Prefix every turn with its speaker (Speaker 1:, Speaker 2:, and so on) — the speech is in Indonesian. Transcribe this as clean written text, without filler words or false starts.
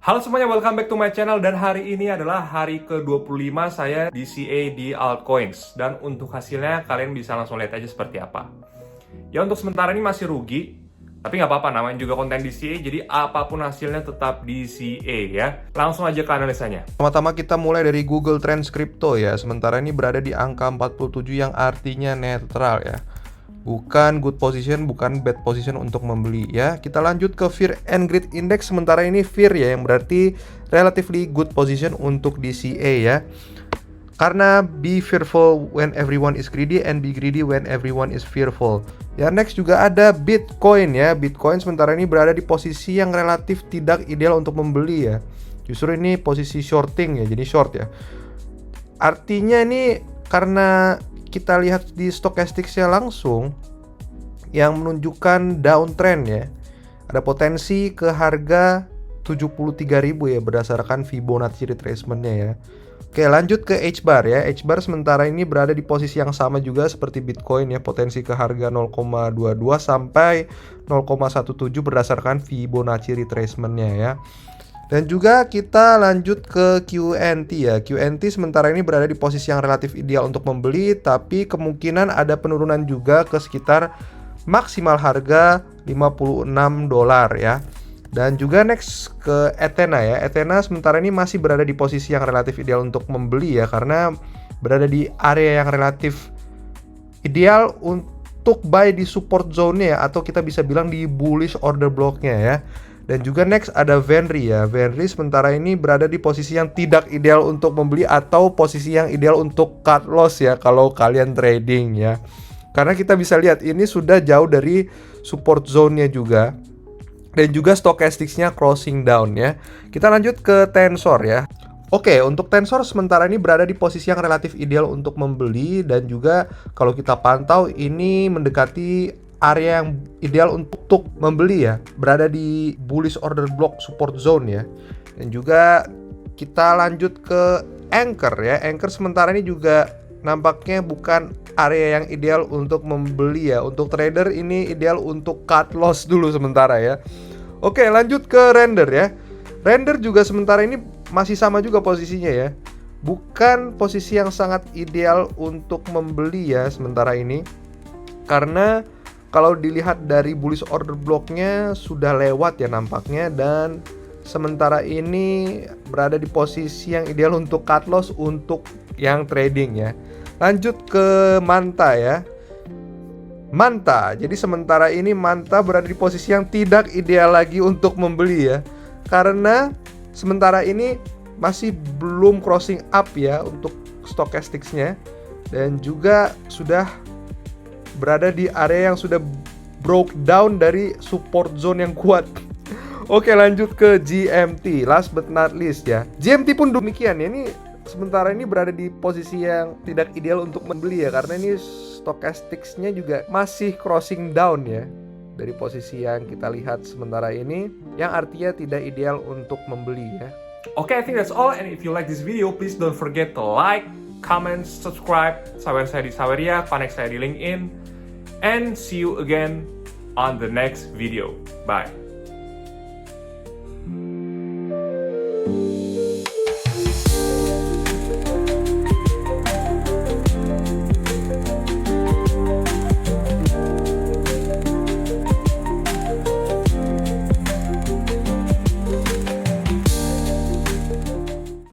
Speaker 1: Halo semuanya, welcome back to my channel. Dan hari ini adalah hari ke-25 saya DCA di altcoins. Dan untuk hasilnya kalian bisa langsung lihat aja seperti apa. Ya untuk sementara ini masih rugi, tapi nggak apa-apa, namanya juga konten DCA, jadi apapun hasilnya tetap DCA ya. Langsung aja ke analisanya.
Speaker 2: Pertama-tama kita mulai dari Google Trends Crypto ya. Sementara ini berada di angka 47 yang artinya netral ya. Bukan good position, bukan bad position untuk membeli ya. Kita lanjut ke Fear and Greed Index. Sementara ini Fear ya, yang berarti relatively good position untuk DCA ya. Karena be fearful when everyone is greedy and be greedy when everyone is fearful. Ya, next juga ada Bitcoin ya. Bitcoin sementara ini berada di posisi yang relatif tidak ideal untuk membeli ya. Justru ini posisi shorting ya, jadi short ya. Artinya ini karena kita lihat di stochastics-nya langsung yang menunjukkan downtrend ya. Ada potensi ke harga 73.000 ya berdasarkan Fibonacci retracement-nya ya. Oke, lanjut ke H-bar ya. H-bar sementara ini berada di posisi yang sama juga seperti Bitcoin ya, potensi ke harga 0,22 sampai 0,17 berdasarkan Fibonacci retracement-nya ya. Dan juga kita lanjut ke QNT ya. QNT sementara ini berada di posisi yang relatif ideal untuk membeli, tapi kemungkinan ada penurunan juga ke sekitar maksimal harga $56 ya. Dan juga next ke Ethena ya. Ethena sementara ini masih berada di posisi yang relatif ideal untuk membeli ya, karena berada di area yang relatif ideal untuk buy di support zone-nya ya, atau kita bisa bilang di bullish order block-nya ya. Dan juga next ada Venri ya. Venri sementara ini berada di posisi yang tidak ideal untuk membeli atau posisi yang ideal untuk cut loss ya kalau kalian trading ya. Karena kita bisa lihat ini sudah jauh dari support zone-nya juga. Dan juga stochastics-nya crossing down ya. Kita lanjut ke Tensor ya. Oke, untuk Tensor sementara ini berada di posisi yang relatif ideal untuk membeli, dan juga kalau kita pantau ini mendekati area yang ideal untuk membeli ya, berada di bullish order block support zone ya. Dan juga kita lanjut ke Anchor ya. Anchor sementara ini juga nampaknya bukan area yang ideal untuk membeli ya. Untuk trader ini ideal untuk cut loss dulu sementara ya. Oke, lanjut ke Render ya. Render juga sementara ini masih sama juga posisinya ya. Bukan posisi yang sangat ideal untuk membeli ya sementara ini. Karena kalau dilihat dari bullish order block-nya sudah lewat ya nampaknya, dan sementara ini berada di posisi yang ideal untuk cut loss untuk yang trading ya. Lanjut ke Manta ya. Manta, jadi sementara ini Manta berada di posisi yang tidak ideal lagi untuk membeli ya. Karena sementara ini masih belum crossing up ya untuk stochastics-nya, dan juga sudah berada di area yang sudah broke down dari support zone yang kuat. Oke, lanjut ke GMT, last but not least ya. GMT pun demikian ya, ini sementara ini berada di posisi yang tidak ideal untuk membeli ya, karena ini stochastics-nya juga masih crossing down ya dari posisi yang kita lihat sementara ini, yang artinya tidak ideal untuk membeli ya.
Speaker 1: Oke, I think that's all, and if you like this video, please don't forget to like, comment, subscribe. Sawer saya di Saweria, Panek saya di LinkedIn. And see you again on the next video. Bye.